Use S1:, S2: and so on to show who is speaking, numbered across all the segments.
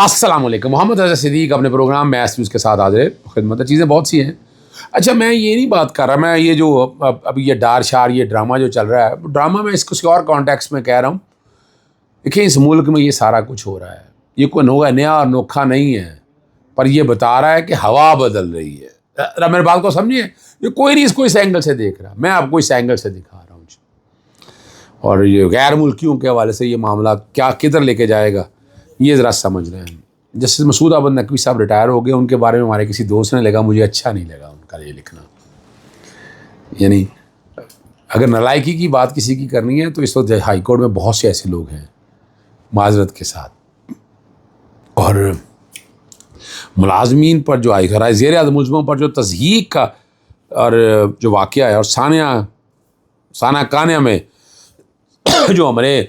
S1: السلام علیکم. محمد رضا صدیق اپنے پروگرام میتھس نیوز کے ساتھ حاضر خدمت ہے. چیزیں بہت سی ہیں. اچھا میں یہ نہیں بات کر رہا, میں یہ جو ابھی یہ ڈار شار یہ ڈرامہ جو چل رہا ہے, ڈرامہ میں اس کسی اور کانٹیکس میں کہہ رہا ہوں. دیکھیں اس ملک میں یہ سارا کچھ ہو رہا ہے, یہ کوئی نیا اور نوکھا نہیں ہے, پر یہ بتا رہا ہے کہ ہوا بدل رہی ہے. میرے بات کو سمجھیے, یہ کوئی نہیں اس کو اس اینگل سے دیکھ رہا, میں آپ کو اس اینگل سے دکھا رہا ہوں. اور یہ غیر ملکیوں کے حوالے سے یہ معاملہ کیا کدھر لے کے جائے گا یہ ذرا سمجھ رہے ہیں. جسٹس مسعود احمد نقوی صاحب ریٹائر ہو گئے, ان کے بارے میں ہمارے کسی دوست نے لکھا, مجھے اچھا نہیں لگا ان کا یہ لکھنا. یعنی اگر نالائکی کی بات کسی کی کرنی ہے تو اس وقت ہائی کورٹ میں بہت سے ایسے لوگ ہیں معذرت کے ساتھ, اور ملازمین پر جو زیر عدم ملزموں پر جو تضحیق کا اور جو واقعہ ہے, اور ثانیہ کانیہ میں جو ہم نے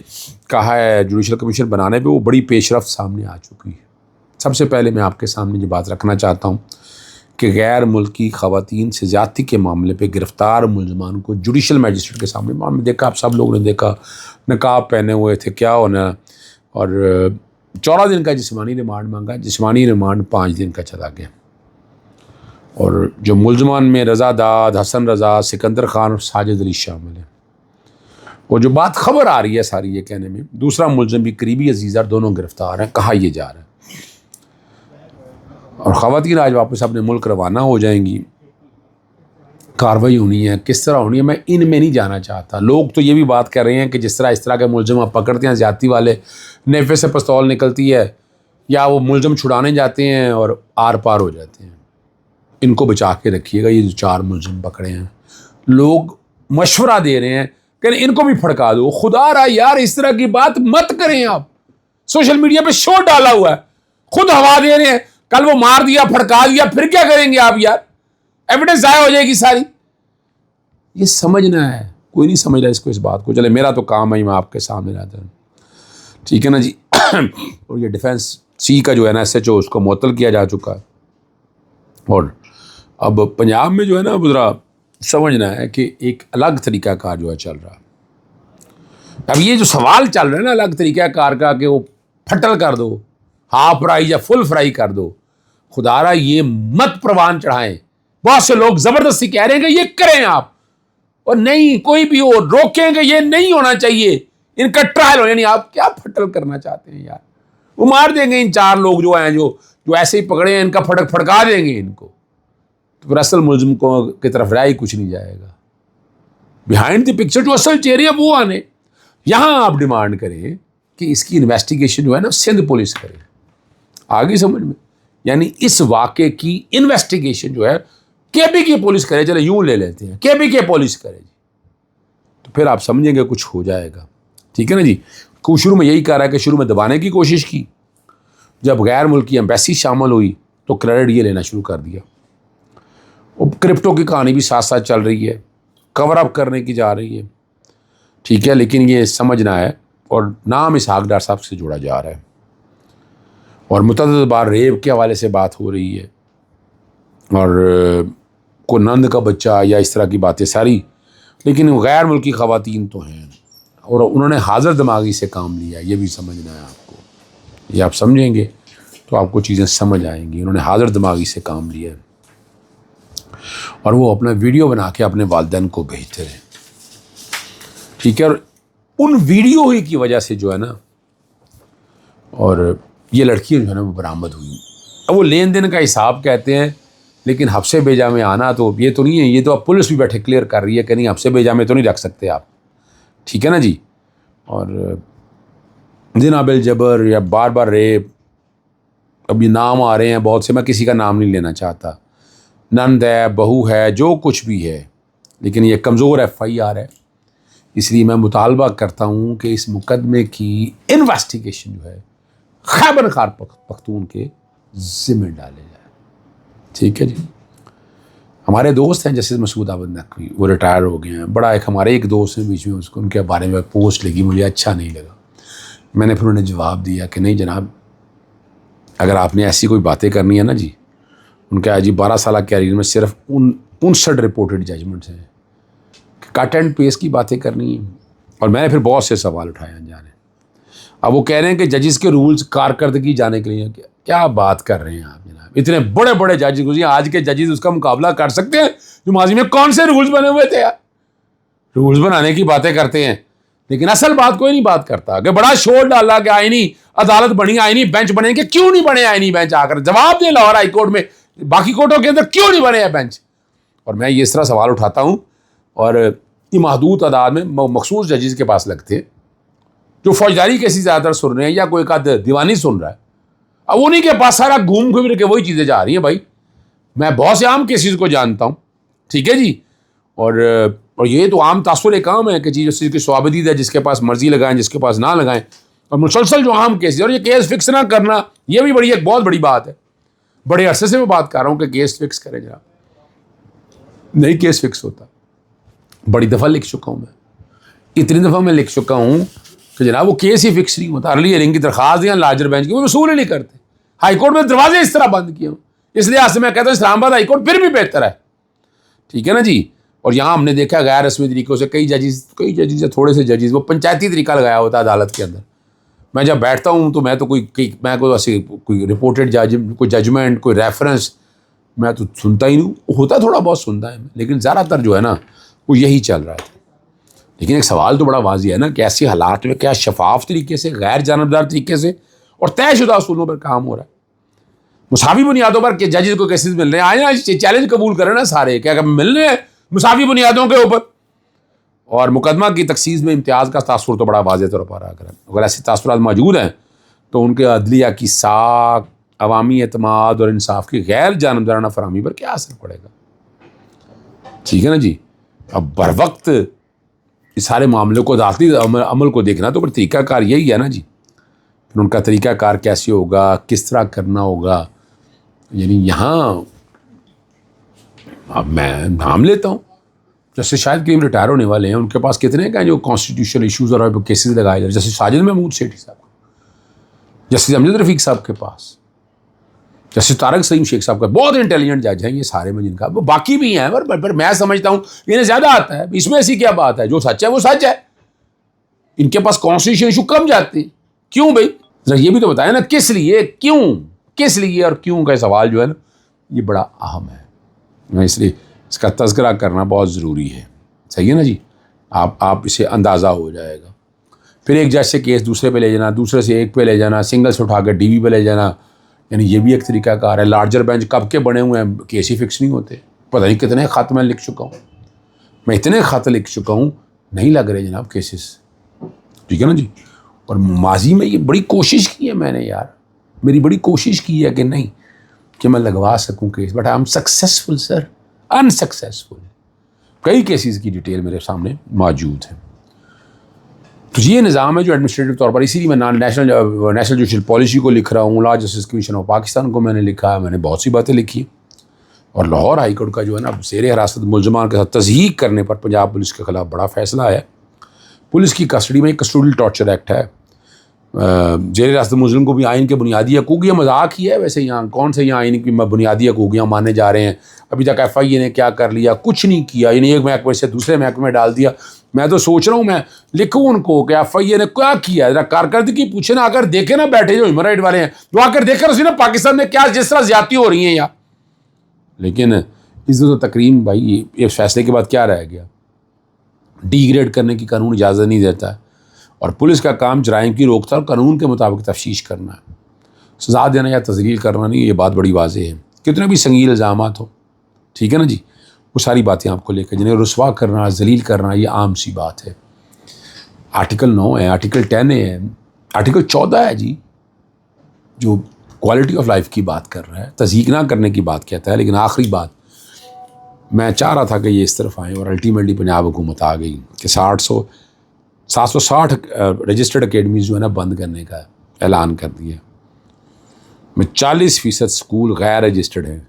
S1: کہا ہے جوڈیشل کمیشن بنانے پہ, وہ بڑی پیش رفت سامنے آ چکی ہے. سب سے پہلے میں آپ کے سامنے یہ بات رکھنا چاہتا ہوں کہ غیر ملکی خواتین سے زیادتی کے معاملے پہ گرفتار ملزمان کو جوڈیشل میجسٹریٹ کے سامنے معاملے دیکھا, آپ سب لوگوں نے دیکھا, نقاب پہنے ہوئے تھے, کیا ہونا, اور 14 دن کا جسمانی ریمانڈ مانگا, جسمانی ریمانڈ 5 دن کا چلا گیا. اور جو ملزمان میں رضا داد, حسن رضا, سکندر خان اور ساجد علی شامل ہیں. اور جو بات خبر آ رہی ہے ساری یہ کہنے میں, دوسرا ملزم بھی قریبی عزیزہ, دونوں گرفتار ہیں, کہا یہ جا رہا ہے. اور خواتین آج واپس اپنے ملک روانہ ہو جائیں گی, کارروائی ہونی ہے, کس طرح ہونی ہے میں ان میں نہیں جانا چاہتا. لوگ تو یہ بھی بات کر رہے ہیں کہ جس طرح اس طرح کے ملزم آپ پکڑتے ہیں, زیادتی والے, نیفے سے پستول نکلتی ہے, یا وہ ملزم چھڑانے جاتے ہیں اور آر پار ہو جاتے ہیں, ان کو بچا کے رکھیے گا. یہ جو 4 ملزم پکڑے ہیں, لوگ مشورہ دے رہے ہیں کہ ان کو بھی پھڑکا دو. خدا را یار اس طرح کی بات مت کریں. آپ سوشل میڈیا پہ شو ڈالا ہوا ہے, خود ہوا دے رہے ہیں, کل وہ مار دیا, پھڑکا دیا, پھر کیا کریں گے آپ یار؟ ایویڈنس ضائع ہو جائے گی ساری. یہ سمجھنا ہے, کوئی نہیں سمجھ رہا اس کو, اس بات کو. چلے میرا تو کام ہے, میں آپ کے سامنے رہتا ہوں, ٹھیک ہے نا جی. اور یہ ڈیفینس سی کا جو ہے نا SHO, اس کو معطل کیا جا چکا ہے. اور اب پنجاب میں جو ہے نا ذرا سمجھنا ہے کہ ایک الگ طریقہ کار جو ہے چل رہا ہے. اب یہ جو سوال چل رہا ہے نا الگ طریقہ کار کا, کہ وہ پھٹل کر دو, ہاف فرائی یا فل فرائی کر دو, خدا را یہ مت پروان چڑھائیں. بہت سے لوگ زبردستی کہہ رہے ہیں کہ یہ کریں آپ, اور نہیں کوئی بھی ہو روکیں گے, یہ نہیں ہونا چاہیے, ان کا ٹرائل ہو. یعنی آپ کیا پھٹل کرنا چاہتے ہیں یار؟ وہ مار دیں گے ان 4 لوگ جو ہیں جو ایسے ہی پکڑے ہیں, ان کا پھڑکا دیں گے ان کو, تو پھر اصل ملزم کو کی طرف رائے کچھ نہیں جائے گا. بیہائنڈ دی پکچر جو اصل چہرے ہیں وہ آنے. یہاں آپ ڈیمانڈ کریں کہ اس کی انویسٹیگیشن جو ہے نا سندھ پولیس کرے. آگے سمجھ میں, یعنی اس واقعے کی انویسٹیگیشن جو ہے KP کی پولیس کرے. چلے یوں لے لیتے ہیں, KP کی پولیس کرے جی, تو پھر آپ سمجھیں گے کچھ ہو جائے گا. ٹھیک ہے نا جی. شروع میں یہی کہہ رہا ہے کہ شروع میں دبانے کی کوشش کی, جب غیر ملکی ایمبیسی شامل ہوئی تو کریڈٹ یہ لینا شروع کر دیا. کرپٹو کی کہانی بھی ساتھ ساتھ چل رہی ہے, کور اپ کرنے کی جا رہی ہے. ٹھیک ہے, لیکن یہ سمجھنا ہے, اور نام اسحاق ڈار صاحب سے جوڑا جا رہا ہے, اور متعدد بار ریپ کے حوالے سے بات ہو رہی ہے, اور کوئی نند کا بچہ یا اس طرح کی باتیں ساری. لیکن غیر ملکی خواتین تو ہیں, اور انہوں نے حاضر دماغی سے کام لیا, یہ بھی سمجھنا ہے آپ کو. یہ آپ سمجھیں گے تو آپ کو چیزیں سمجھ آئیں گی. انہوں نے حاضر دماغی سے کام لیا ہے, اور وہ اپنا ویڈیو بنا کے اپنے والدین کو بھیجتے رہے. ٹھیک ہے, اور ان ویڈیو ہی کی وجہ سے جو ہے نا, اور یہ لڑکی جو ہے نا وہ برآمد ہوئی. اب وہ لین دین کا حساب کہتے ہیں, لیکن حبسے بیجا میں آنا تو یہ تو نہیں ہے. یہ تو اب پولیس بھی بیٹھے کلیئر کر رہی ہے کہ نہیں, حبسے بیجا میں تو نہیں رکھ سکتے آپ. ٹھیک ہے نا جی. اور زنا بالجبر یا بار بار ریپ, اب یہ نام آ رہے ہیں بہت سے, میں کسی کا نام نہیں لینا چاہتا, نند ہے, بہو ہے, جو کچھ بھی ہے, لیکن یہ کمزور FIR ہے. اس لیے میں مطالبہ کرتا ہوں کہ اس مقدمے کی انویسٹیگیشن جو ہے خیبر خار پختون کے ذمہ ڈالے جائے. ٹھیک ہے جی. ہمارے دوست ہیں جسٹس مسعود احمد نقوی, وہ ریٹائر ہو گئے ہیں. بڑا ہمارے ایک دوست ہیں بیچ میں, اس کو ان کے بارے میں پوسٹ لگی, مجھے اچھا نہیں لگا. میں نے پھر انہیں جواب دیا کہ نہیں جناب, اگر آپ نے ایسی کوئی باتیں کرنی ہے نا جی, ان کے جی 12 سالہ کیریئر میں صرف 59 رپورٹڈ ججمنٹس ہیں, کٹ اینڈ پیس کی باتیں کرنی ہیں. اور میں نے پھر بہت سے سوال اٹھائے انجانے, اب وہ کہہ رہے ہیں کہ ججز کے رولز کارکردگی جانے کے لیے کیا بات کر رہے ہیں آپ جناب؟ اتنے بڑے بڑے ججز گزرے، آج کے ججز اس کا مقابلہ کر سکتے ہیں جو ماضی میں کون سے رولز بنے ہوئے تھے یار؟ رولز بنانے کی باتیں کرتے ہیں لیکن اصل بات کوئی نہیں بات کرتا کہ بڑا شور ڈالا کہ آئینی عدالت بنی، آئینی بینچ بنے، کہ کیوں نہیں بنے آئینی بینچ؟ آ کر جواب دیں لاہور ہائی کورٹ میں، باقی کورٹوں کے اندر کیوں نہیں بنے ہیں بینچ؟ اور میں یہ اس طرح سوال اٹھاتا ہوں، اور یہ محدود تعداد میں مخصوص ججز کے پاس لگتے ہیں جو فوجداری کیسی زیادہ تر سن رہے ہیں یا کوئی ایک دیوانی سن رہا ہے، اب انہیں کے پاس سارا گھوم پھر کے وہی چیزیں جا رہی ہیں۔ بھائی میں بہت سے عام کیسز کو جانتا ہوں، ٹھیک ہے جی، اور یہ تو عام تاثر ایک عام ہے کہ جی جس کی صوابدید ہے، جس کے پاس مرضی لگائیں، جس کے پاس نہ لگائیں، اور مسلسل جو عام کیس ہے، اور یہ کیس فکس نہ کرنا یہ بھی ایک بہت بڑی بات ہے۔ بڑے عرصے سے میں بات کر رہا ہوں کہ کیس فکس کریں جناب، نہیں کیس فکس ہوتا۔ بڑی دفعہ لکھ چکا ہوں میں، اتنی دفعہ میں لکھ چکا ہوں کہ جناب وہ کیس ہی فکس نہیں ہوتا۔ ارلی ہیئرنگ کی درخواست دیں لارجر بینچ کی، وہ وصول ہی نہیں کرتے۔ ہائی کورٹ میں دروازے اس طرح بند کیے ہوں، اس لحاظ سے میں کہتا ہوں اسلام آباد ہائی کورٹ پھر بھی بہتر ہے، ٹھیک ہے نا جی۔ اور یہاں ہم نے دیکھا غیر رسمی طریقوں سے کئی ججز یا تھوڑے سے ججز وہ پنچایتی طریقہ لگایا ہوتا ہے عدالت کے اندر۔ میں جب بیٹھتا ہوں تو میں تو کوئی ایسے کوئی رپورٹڈ کوئی ججمنٹ، کوئی ریفرنس میں تو سنتا ہی نہیں، ہوتا تھوڑا بہت سنتا ہے لیکن زیادہ تر جو ہے نا وہ یہی چل رہا تھا۔ لیکن ایک سوال تو بڑا واضح ہے نا کہ ایسے حالات میں کیا شفاف طریقے سے، غیر جانبدار طریقے سے اور طے شدہ اصولوں پر کام ہو رہا ہے؟ مساوی بنیادوں پر کہ ججز کو کیسز مل رہے ہیں، آئے نا چیلنج قبول کریں نا سارے کہ اگر مل رہے ہیں مساوی بنیادوں کے اوپر، اور مقدمہ کی تخصیص میں امتیاز کا تاثر تو بڑا واضح طور پر اگر ایسے تاثرات موجود ہیں تو ان کے عدلیہ کی ساکھ، عوامی اعتماد اور انصاف کی غیر جانبدارانہ فراہمی پر کیا اثر پڑے گا؟ ٹھیک ہے نا جی۔ اب بر وقت اس سارے معاملے کو عدالتی عمل کو دیکھنا تو پھر طریقہ کار یہی ہے نا جی، پھر ان کا طریقہ کار کیسے ہوگا، کس طرح کرنا ہوگا۔ یعنی یہاں اب میں نام لیتا ہوں جیسے شاید کریم ریٹائر ہونے والے ہیں، ان کے پاس کتنے کا جو کانسٹیٹیوشنل ایشوز اور کیسز لگائے جا رہے ہیں، جیسے ساجد محمود سیٹھی صاحب، جیسے امجد رفیق صاحب کے پاس، جیسے طارق سلیم شیخ صاحب کا، بہت انٹیلیجنٹ جج ہیں یہ سارے میں، جن کا وہ باقی بھی ہیں پر میں سمجھتا ہوں انہیں زیادہ آتا ہے، اس میں ایسی کیا بات ہے؟ جو سچ ہے وہ سچ ہے، ان کے پاس کانسٹیٹیوشن ایشو کم جاتے ہیں، کیوں بھائی؟ ذرا یہ بھی تو بتائیں نا کس لیے، کس لیے اور کیوں کا سوال جو ہے نا یہ بڑا اہم ہے، میں اس لیے اس کا تذکرہ کرنا بہت ضروری ہے، صحیح ہے نا جی۔ آپ اسے اندازہ ہو جائے گا۔ پھر ایک جج سے کیس دوسرے پہ لے جانا، دوسرے سے ایک پہ لے جانا، سنگل سے اٹھا کے ڈی وی پہ لے جانا، یعنی یہ بھی ایک طریقہ کار ہے۔ لارجر بینچ کب کے بنے ہوئے ہیں، کیس ہی فکس نہیں ہوتے، پتہ نہیں کتنے خط میں لکھ چکا ہوں، میں اتنے خط لکھ چکا ہوں نہیں لگ رہے جناب کیسز، ٹھیک ہے نا جی۔ اور ماضی میں یہ بڑی کوشش کی ہے میں نے یار، میری بڑی کوشش کی ہے کہ نہیں کہ میں لگوا سکوں case, but I am successful sir, unsuccessful. کئی کیسز کی ڈیٹیل میرے سامنے موجود ہے۔ تو یہ نظام ہے جو ایڈمنسٹریٹو طور پر، اسی لیے میں نیشنل جوڈیشل پالیسی کو لکھ رہا ہوں، لا جسٹس کمیشن آف پاکستان کو میں نے لکھا ہے، میں نے بہت سی باتیں لکھی، اور لاہور ہائی کورٹ کا جو ہے نا زیر حراست ملزمان کے ساتھ تضحیق کرنے پر پنجاب پولیس کے خلاف بڑا فیصلہ ہے۔ پولیس کی کسٹڈی میں کسٹوڈیل ٹارچر ایکٹ ہے، زیر حراست ملزم کو بھی آئین کے بنیادی حقوق، یہ مذاق ہی ہے ویسے، یہاں کون سے یہاں آئین کی بنیادی حقوق یہاں مانے جا رہے ہیں؟ ابھی تک ایف آئی اے نے کیا کر لیا؟ کچھ نہیں کیا، یعنی ایک محکمے سے دوسرے محکمے میں ڈال دیا۔ میں تو سوچ رہا ہوں میں لکھوں ان کو کہ ایف آئی اے نے کیا کیا، ذرا کارکردگی پوچھے نا، اگر دیکھیں نا بیٹھے جو ہیومن رائٹ والے ہیں جو آ کر دیکھ کر اسی نا پاکستان میں کیا جس طرح زیادتی ہو رہی ہیں یار۔ لیکن عزت و تکریم بھائی، اس فیصلے کے بعد کیا رہ گیا؟ ڈی گریڈ کرنے کی قانون اجازت نہیں دیتا ہے، اور پولیس کا کام جرائم کی روک تھام قانون کے مطابق تفتیش کرنا ہے، سزا دینا یا تذلیل کرنا نہیں۔ یہ بات بڑی واضح ہے، کتنے بھی سنگین الزامات ہو، ٹھیک ہے نا جی، وہ ساری باتیں آپ کو لے کر جنہیں رسوا کرنا، ذلیل کرنا، یہ عام سی بات ہے۔ آرٹیکل 9 ہے، آرٹیکل 10 ہے، آرٹیکل 14 ہے جی، جو کوالٹی آف لائف کی بات کر رہا ہے، تضحیق نہ کرنے کی بات کہتا ہے۔ لیکن آخری بات میں چاہ رہا تھا کہ یہ اس طرف آئیں، اور الٹیمیٹلی پنجاب حکومت آ گئی کہ 760 رجسٹرڈ اکیڈمیز جو ہے نا بند کرنے کا اعلان کر دیا، میں 40% اسکول غیر رجسٹرڈ ہیں،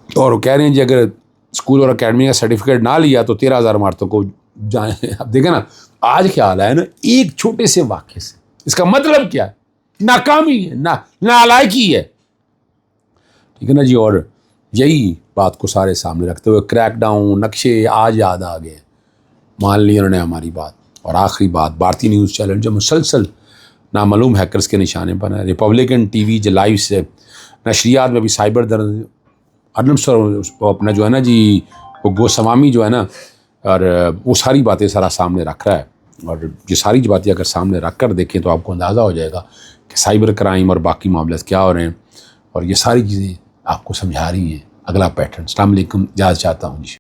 S1: اور وہ کہہ رہے ہیں جی اگر اسکول اور اکیڈمی کا سرٹیفکیٹ نہ لیا تو 13,000 عمارتوں کو جائیں۔ اب دیکھیں نا آج کیا حال ہے نا، ایک چھوٹے سے واقعے سے اس کا مطلب کیا ہے؟ ناکامی ہے، نالائکی ہے، ٹھیک ہے نا جی۔ اور یہی بات کو سارے سامنے رکھتے ہوئے کریک ڈاؤن نقشے آج یاد آ گئے، مان لی انہوں نے ہماری بات، اور آخری بات، بھارتی نیوز چینل جو مسلسل نامعلوم ہیکرز کے نشانے پر ہیں، ریپبلکن ٹی وی جو لائیو سے نشریات میں بھی سائبر درد ارنب سر وہ اپنا جو ہے نا جی وہ گوسوامی جو ہے نا، اور وہ ساری باتیں سارا سامنے رکھ رہا ہے، اور یہ ساری باتیں اگر سامنے رکھ کر دیکھیں تو آپ کو اندازہ ہو جائے گا کہ سائبر کرائم اور باقی معاملات کیا ہو رہے ہیں، اور یہ ساری چیزیں آپ کو سمجھا رہی ہیں اگلا پیٹرن۔ السلام علیکم، اجازت چاہتا ہوں جی۔